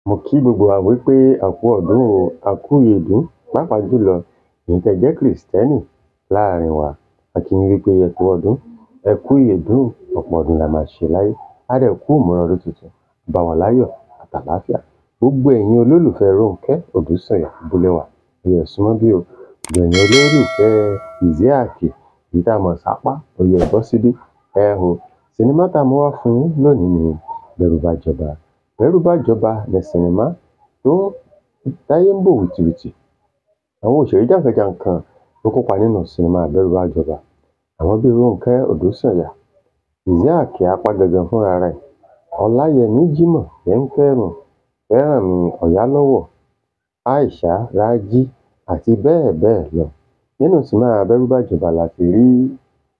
Mo kí gbogbo wa wípé a kú ọdún o, a kú ìyèdún, pàápàá jùlọ ẹ̀yin tẹ́ jẹ́ Krìstẹ́nì láàrin wa. A kí yín wípé ẹ kú ọdún, ẹ kú ìyèdún, ọ̀pọ̀ ọdún la máa ṣe láyé. A dẹ̀ kú ìmúra ọdún tuntun, bá wa láyọ̀ àtàlàáfíà. Gbogbo ẹ̀yin olólùfẹ́ Rónkẹ́ Òdùsànyà Bólẹ́wà, ẹ yẹ súnmọ́ bí o. Gbogbo ẹ̀yin olólùfẹ́ Isiaq, èyí tá a mọ̀ sápá, ó yẹ bọ́ síbí. Ẹ ho, sinimá tá a mú wá fún yín lónìí ni Bẹ́rù Bá Jọba. Bẹ́rù Bá Jọba ni sinimá tó táyé ń bò wìtìwìtì. Àwọn òṣèré jàǹkàn-jàǹkàn ló kópa nínú sinimá Bẹ́rù Bá Jọba. Àwọn bíi Rónkẹ́ Òdùsànyà, Isiaq apá gangan fúnra rẹ̀, Ọláyẹmí Jímọ̀ Yemkẹ́rùn, Fẹ́rànmi Ọ̀yálọ́wọ̀, Aisha Rájí àti bẹ́ẹ̀ bẹ́ẹ̀ lọ. Nínú sinimá Bẹ́rù Bá Jọba la ti rí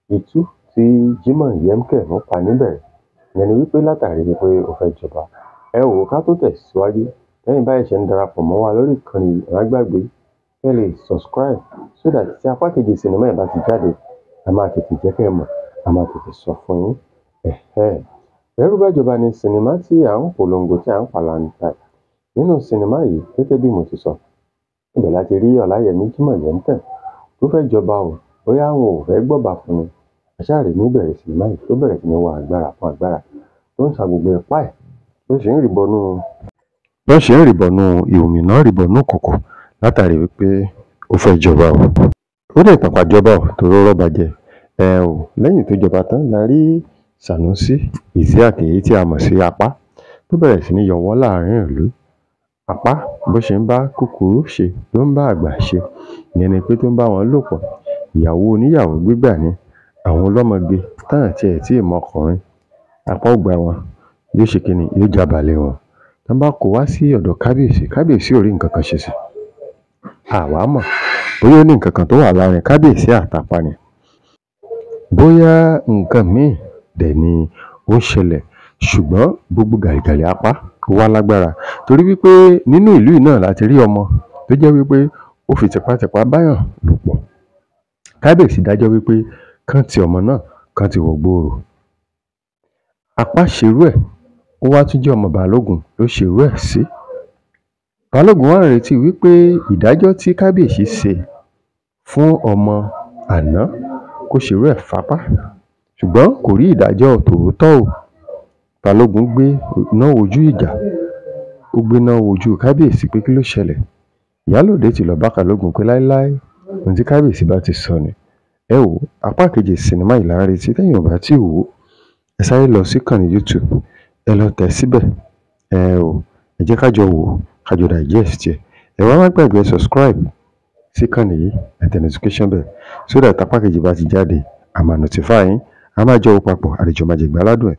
itú tí Jímọ̀ Yemkẹ́rùn pa níbẹ̀rẹ̀. Ìyẹn ni wípé látàrí wípé ó fẹ́ jọba. Ẹ wò ó ká tó tẹ̀síwájú. Lẹ́yìn báyìí ṣe ń darapọ̀ mọ́ wa lórí ìkànnì ẹ má gbàgbé kẹ́ lè subscribe so that tí apá kejì sinimá ẹ̀ bá ti jáde, a máa tètè jẹ́ kẹ́ ẹ mọ̀, a máa tètè sọ fún yín. Bẹ́rù Bá Jọba ni sinimá tí à ń polongo tí à ń pàlàntà. Nínú sinimá yìí, gẹ́gẹ́ bí mo ti sọ, ibẹ̀ la ti rí Ọláyẹmí Jímọ̀ Yemkẹ́rùn tó fẹ́ jọba o, bóyá àwọn ò fẹ́ gbọ́ba fún un. Aṣáàrí ní bẹ̀rẹ̀ sinimá yìí tó bẹ̀rẹ̀ sí ní wá agbára fún agbára, tó ń sa gbogbo ipá ẹ̀, bó ṣe ń rìbọnú ìhòmìnà rìbọnú kòkò látàrí wípé ó fẹ́ jọba o. Ó dẹ̀ tàpá jọba o torí ó rọ́ba jẹ. Lẹ́yìn tó jọba tán la rí Sànúsí Isiaq èyí tí a mọ̀ sí Apá tó bẹ̀rẹ̀ sí ní yọwọ́ láàrin ìlú. Apá bó ṣe ń bá kúkúrú ṣe ló ń bá àgbà ṣe. Ìyẹn ni pé tó ń bá wọn lò pọ̀. Ìyàwó oníyàwó gbígbà ni. Àwọn ọlọ́mọge tán àti ẹ̀ tí ìmọ̀ ọkùnrin. Apá ò gbà wọn, yóò ṣe kíni, yóò jábàálẹ̀ wọn. Tán bá kó wá sí ọ̀dọ̀ kábíyèsí, kábíyèsí ò rí nǹkan kan ṣe sí. Àwa mọ̀ bóyá ó ní nǹkan kan tó wà láàrin kábíyèsí àtàpá ni. Bóyá nǹkan míì dẹ̀ ni ó ń ṣẹlẹ̀, ṣùgbọ́n gbogbo gàlìgàlì Apá wá lágbára. Torí wípé nínú ìlú yìí náà la ti rí ọmọ tó jẹ́ wípé ó fi tipátipá báyàn lò pọ̀. Kábíyèsí dájọ́ wípé kán ti ọmọ náà, kán ti wọ̀ gbòòrò. Apá ṣerú ẹ̀, ó wá tún jẹ́ ọmọ Balógun ló ṣerú ẹ̀ sí. Balógun wá ń retí wípé ìdájọ́ tí kábíyèsí ṣe fún ọmọ àná kó ṣerú ẹ̀ f'Apá, ṣùgbọ́n kò rí ìdájọ́ tòótọ́ o. Balógun gbé iná wojú ìjà, ó gbé iná wojú kábíyèsí pé kí ló ṣẹlẹ̀. Ìyálóde ti lọ bá Balógun pé láíláí ohun tí kábíyèsí bá ti sọ ni. Ẹ wò apá kejì sinimá yìí là ń retí. Tẹ́yin ò bá tí wò ó, ẹ sáré lọ sí ìkànnì YouTube, ẹ lọ tẹ̀ síbẹ̀. Ẹ jẹ́ ká jọ wò ó, ká jọ digest ẹ̀. Ẹ wá má gbàgbé subscribe sí ìkànnì yìí, ẹ tẹ notification bell so that apá kejì bá ti jáde, a máa notify yín, a máa jọ wò papọ̀, àlejò máa jẹ ìgbáládùn ẹ̀.